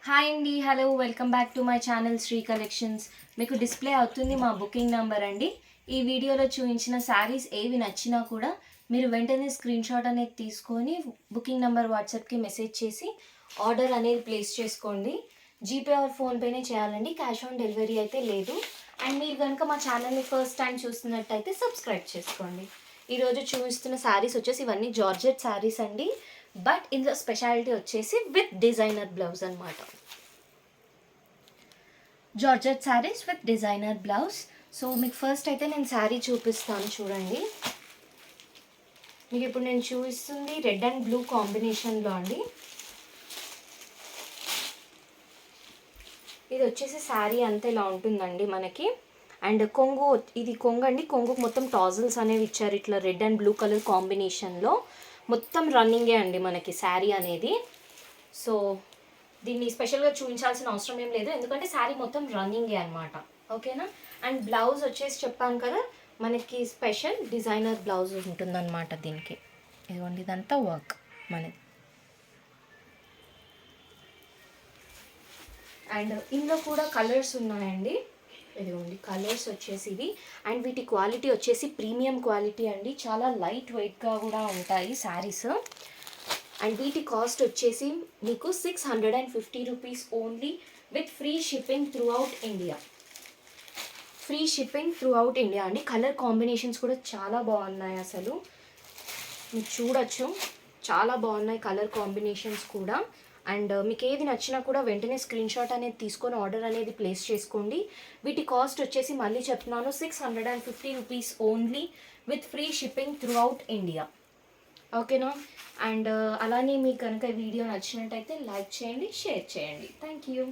Hi అండి, hello, welcome back to my channel Sri collections. మీకు display అవుతుంది మా బుకింగ్ నెంబర్ అండి. ఈ వీడియోలో చూపించిన శారీస్ ఏవి నచ్చినా కూడా మీరు వెంటనే స్క్రీన్ షాట్ అనేది తీసుకొని బుకింగ్ నెంబర్ వాట్సాప్కి మెసేజ్ చేసి ఆర్డర్ అనేది ప్లేస్ చేసుకోండి. జీపే ఆర్ ఫోన్పేనే చేయాలండి, క్యాష్ ఆన్ డెలివరీ అయితే లేదు. అండ్ మీరు కనుక మా ఛానల్ని ఫస్ట్ టైం చూస్తున్నట్టయితే సబ్స్క్రైబ్ చేసుకోండి. ఈరోజు చూపిస్తున్న శారీస్ వచ్చేసి ఇవన్నీ జార్జెట్ శారీస్ అండి. బట్ ఇందులో స్పెషాలిటీ వచ్చేసి విత్ డిజైనర్ బ్లౌజ్ అనమాట. Georgette saris with designer blouse. So మీకు ఫస్ట్ అయితే నేను శారీ చూపిస్తాను చూడండి. మీకు ఇప్పుడు నేను చూపిస్తుంది రెడ్ అండ్ బ్లూ కాంబినేషన్లో అండి. ఇది వచ్చేసి శారీ అంతా ఇలా ఉంటుందండి మనకి. అండ్ కొంగు, ఇది కొంగు అండి. కొంగుకు మొత్తం టాజిల్స్ అనేవి ఇచ్చారు ఇట్లా రెడ్ అండ్ బ్లూ కలర్ కాంబినేషన్లో. మొత్తం రన్నింగే అండి మనకి శారీ అనేది. సో దీన్ని స్పెషల్గా చూపించాల్సిన అవసరం ఏం లేదు, ఎందుకంటే శారీ మొత్తం రన్నింగే అనమాట. ఓకేనా. అండ్ బ్లౌజ్ వచ్చేసి చెప్పాను కదా, మనకి స్పెషల్ డిజైనర్ బ్లౌజ్ ఉంటుందన్నమాట దీనికి. ఇదిగోండి, ఇదంతా వర్క్ మనది. అండ్ ఇందులో కూడా కలర్స్ ఉన్నాయండి. ఇదిగోండి కలర్స్ వచ్చేసి ఇవి. అండ్ వీటి క్వాలిటీ వచ్చేసి ప్రీమియం క్వాలిటీ అండి. చాలా లైట్ వెయిట్గా కూడా ఉంటాయి శారీస్. అండ్ వీటి కాస్ట్ వచ్చేసి మీకు 650 rupees only, with free shipping through out India. Free shipping through out India అండి. కలర్ కాంబినేషన్స్ కూడా చాలా బాగున్నాయి, అసలు మీరు చూడొచ్చు, చాలా బాగున్నాయి కలర్ కాంబినేషన్స్ కూడా. అండ్ మీకు ఏది నచ్చినా కూడా వెంటనే స్క్రీన్ షాట్ అనేది తీసుకొని ఆర్డర్ అనేది ప్లేస్ చేసుకోండి. వీటి కాస్ట్ వచ్చేసి మళ్ళీ చెప్తున్నాను, 650 rupees only, with free shipping through out India. ఓకేనా. అండ్ అలానే మీకు కనుక వీడియో నచ్చినట్టయితే లైక్ చేయండి, షేర్ చేయండి. Thank you.